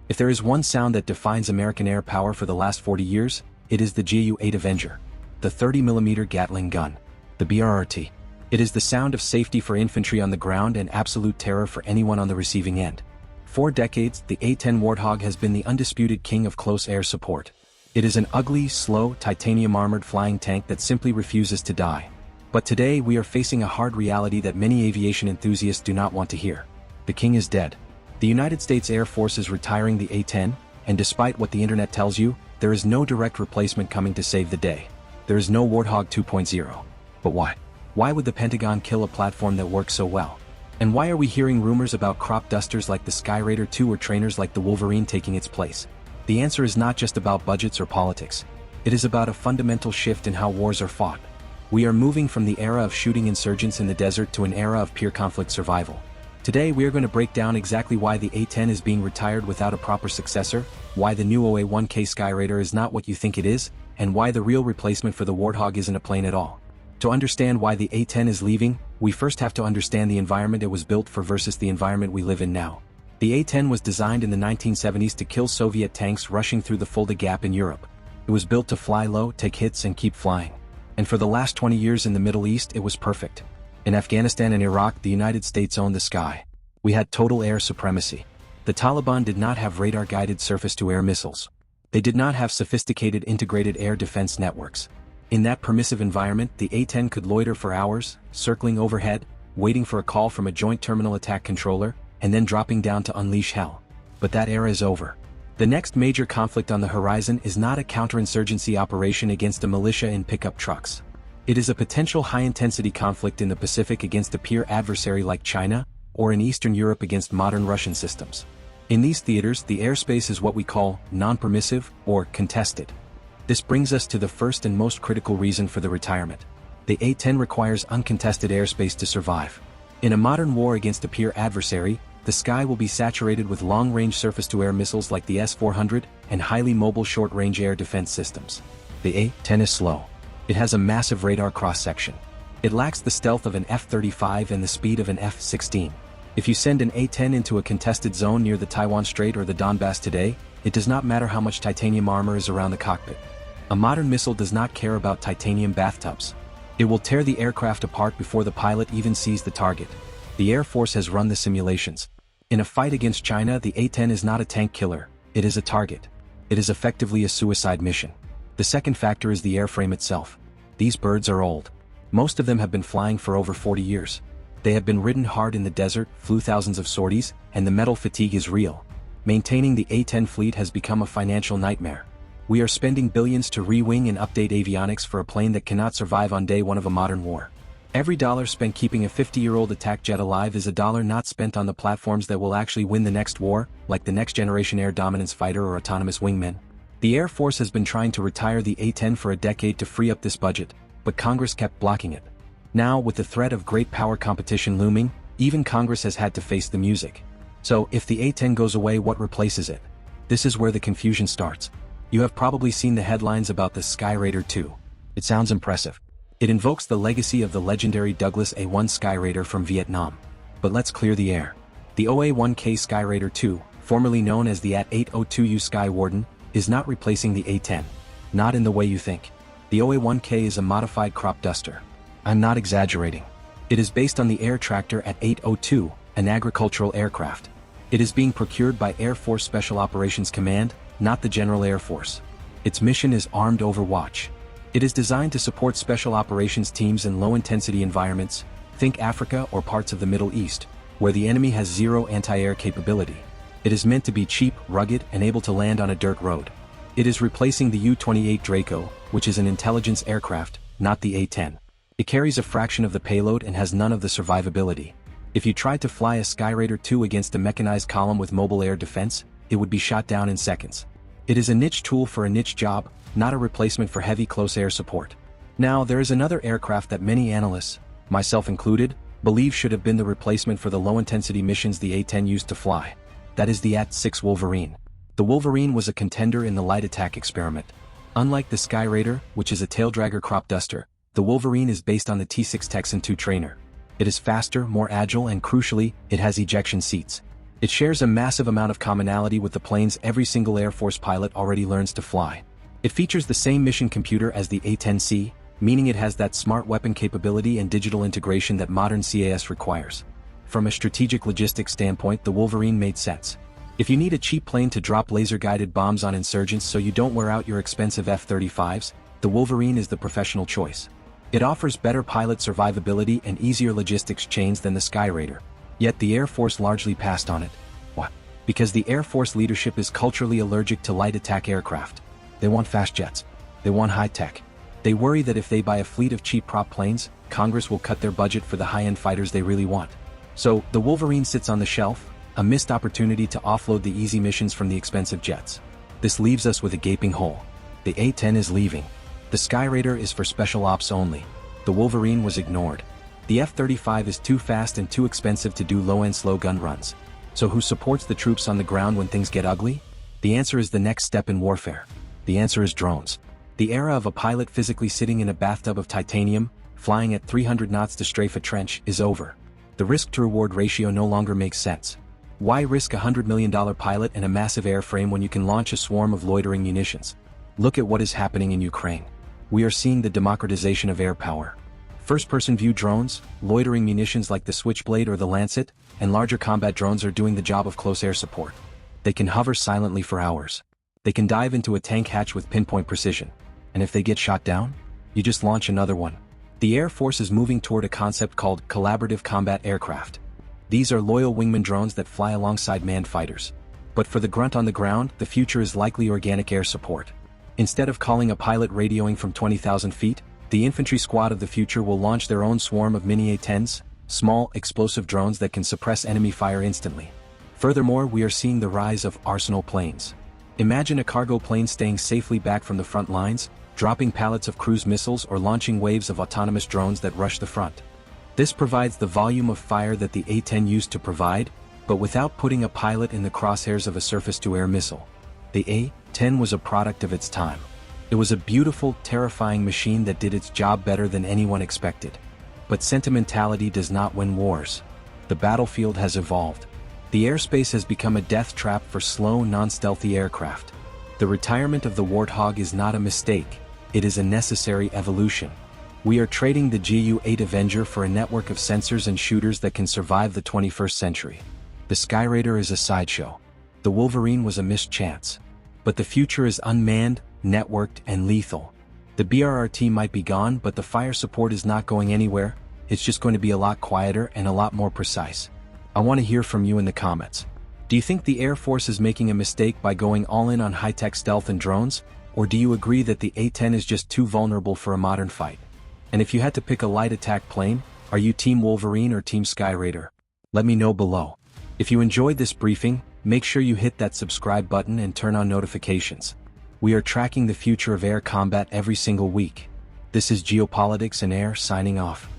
If there is one sound that defines American air power for the last 40 years, it is the GU-8 Avenger, the 30mm Gatling gun, the BRRT. It is the sound of safety for infantry on the ground and absolute terror for anyone on the receiving end. For decades, the A-10 Warthog has been the undisputed king of close air support. It is an ugly, slow, titanium-armored flying tank that simply refuses to die. But today we are facing a hard reality that many aviation enthusiasts do not want to hear. The king is dead. The United States Air Force is retiring the A-10, and despite what the internet tells you, there is no direct replacement coming to save the day. There is no Warthog 2.0. But why? Why would the Pentagon kill a platform that works so well? And why are we hearing rumors about crop dusters like the Skyraider II or trainers like the Wolverine taking its place? The answer is not just about budgets or politics. It is about a fundamental shift in how wars are fought. We are moving from the era of shooting insurgents in the desert to an era of pure conflict survival. Today we are going to break down exactly why the A-10 is being retired without a proper successor, why the new OA-1K Skyraider is not what you think it is, and why the real replacement for the Warthog isn't a plane at all. To understand why the A-10 is leaving, we first have to understand the environment it was built for versus the environment we live in now. The A-10 was designed in the 1970s to kill Soviet tanks rushing through the Fulda Gap in Europe. It was built to fly low, take hits and keep flying. And for the last 20 years in the Middle East it was perfect. In Afghanistan and Iraq, the United States owned the sky. We had total air supremacy. The Taliban did not have radar-guided surface-to-air missiles. They did not have sophisticated integrated air defense networks. In that permissive environment, the A-10 could loiter for hours, circling overhead, waiting for a call from a joint terminal attack controller, and then dropping down to unleash hell. But that era is over. The next major conflict on the horizon is not a counterinsurgency operation against a militia in pickup trucks. It is a potential high-intensity conflict in the Pacific against a peer adversary like China, or in Eastern Europe against modern Russian systems. In these theaters, the airspace is what we call non-permissive or contested. This brings us to the first and most critical reason for the retirement. The A-10 requires uncontested airspace to survive. In a modern war against a peer adversary, the sky will be saturated with long-range surface-to-air missiles like the S-400 and highly mobile short-range air defense systems. The A-10 is slow. It has a massive radar cross-section. It lacks the stealth of an F-35 and the speed of an F-16. If you send an A-10 into a contested zone near the Taiwan Strait or the Donbass today, it does not matter how much titanium armor is around the cockpit. A modern missile does not care about titanium bathtubs. It will tear the aircraft apart before the pilot even sees the target. The Air Force has run the simulations. In a fight against China, the A-10 is not a tank killer, it is a target. It is effectively a suicide mission. The second factor is the airframe itself. These birds are old. Most of them have been flying for over 40 years. They have been ridden hard in the desert, flew thousands of sorties, and the metal fatigue is real. Maintaining the A-10 fleet has become a financial nightmare. We are spending billions to re-wing and update avionics for a plane that cannot survive on day one of a modern war. Every dollar spent keeping a 50-year-old attack jet alive is a dollar not spent on the platforms that will actually win the next war, like the next-generation air dominance fighter or autonomous wingmen. The Air Force has been trying to retire the A-10 for a decade to free up this budget, but Congress kept blocking it. Now, with the threat of great power competition looming, even Congress has had to face the music. So, if the A-10 goes away, what replaces it? This is where the confusion starts. You have probably seen the headlines about the Skyraider II. It sounds impressive. It invokes the legacy of the legendary Douglas A-1 Skyraider from Vietnam. But let's clear the air. The OA-1K Skyraider II, formerly known as the AT-802U Sky Warden, is not replacing the A-10. Not in the way you think. The OA-1K is a modified crop duster. I'm not exaggerating. It is based on the Air Tractor AT-802, an agricultural aircraft. It is being procured by Air Force Special Operations Command, not the General Air Force. Its mission is Armed Overwatch. It is designed to support special operations teams in low-intensity environments, think Africa or parts of the Middle East, where the enemy has zero anti-air capability. It is meant to be cheap, rugged, and able to land on a dirt road. It is replacing the U-28 Draco, which is an intelligence aircraft, not the A-10. It carries a fraction of the payload and has none of the survivability. If you tried to fly a Skyraider II against a mechanized column with mobile air defense, it would be shot down in seconds. It is a niche tool for a niche job, not a replacement for heavy close air support. Now, there is another aircraft that many analysts, myself included, believe should have been the replacement for the low-intensity missions the A-10 used to fly. That is the AT-6 Wolverine. The Wolverine was a contender in the light attack experiment. Unlike the Skyraider, which is a taildragger crop duster, the Wolverine is based on the T-6 Texan II trainer. It is faster, more agile, and crucially, it has ejection seats. It shares a massive amount of commonality with the planes every single Air Force pilot already learns to fly. It features the same mission computer as the A-10C, meaning it has that smart weapon capability and digital integration that modern CAS requires. From a strategic logistics standpoint, the Wolverine made sense. If you need a cheap plane to drop laser-guided bombs on insurgents so you don't wear out your expensive F-35s, the Wolverine is the professional choice. It offers better pilot survivability and easier logistics chains than the Skyraider. Yet the Air Force largely passed on it. Why? Because the Air Force leadership is culturally allergic to light attack aircraft. They want fast jets. They want high tech. They worry that if they buy a fleet of cheap prop planes, Congress will cut their budget for the high-end fighters they really want. So, the Wolverine sits on the shelf, a missed opportunity to offload the easy missions from the expensive jets. This leaves us with a gaping hole. The A-10 is leaving. The Skyraider is for special ops only. The Wolverine was ignored. The F-35 is too fast and too expensive to do low-end slow gun runs. So who supports the troops on the ground when things get ugly? The answer is the next step in warfare. The answer is drones. The era of a pilot physically sitting in a bathtub of titanium, flying at 300 knots to strafe a trench, is over. The risk-to-reward ratio no longer makes sense. Why risk a $100 million pilot and a massive airframe when you can launch a swarm of loitering munitions? Look at what is happening in Ukraine. We are seeing the democratization of air power. First-person view drones, loitering munitions like the Switchblade or the Lancet, and larger combat drones are doing the job of close air support. They can hover silently for hours. They can dive into a tank hatch with pinpoint precision. And if they get shot down, you just launch another one. The Air Force is moving toward a concept called collaborative combat aircraft. These are loyal wingman drones that fly alongside manned fighters. But for the grunt on the ground, the future is likely organic air support. Instead of calling a pilot radioing from 20,000 feet, the infantry squad of the future will launch their own swarm of mini A-10s, small, explosive drones that can suppress enemy fire instantly. Furthermore, we are seeing the rise of arsenal planes. Imagine a cargo plane staying safely back from the front lines, dropping pallets of cruise missiles or launching waves of autonomous drones that rush the front. This provides the volume of fire that the A-10 used to provide, but without putting a pilot in the crosshairs of a surface-to-air missile. The A-10 was a product of its time. It was a beautiful, terrifying machine that did its job better than anyone expected. But sentimentality does not win wars. The battlefield has evolved. The airspace has become a death trap for slow, non-stealthy aircraft. The retirement of the Warthog is not a mistake, it is a necessary evolution. We are trading the Ju-8 Avenger for a network of sensors and shooters that can survive the 21st century. The Skyraider is a sideshow. The Wolverine was a missed chance. But the future is unmanned, networked, and lethal. The BRRT might be gone, but the fire support is not going anywhere. It's just going to be a lot quieter and a lot more precise. I want to hear from you in the comments. Do you think the Air Force is making a mistake by going all in on high-tech stealth and drones? Or do you agree that the A-10 is just too vulnerable for a modern fight? And if you had to pick a light attack plane, are you Team Wolverine or Team Skyraider? Let me know below. If you enjoyed this briefing, make sure you hit that subscribe button and turn on notifications. We are tracking the future of air combat every single week. This is Geopolitics and Air signing off.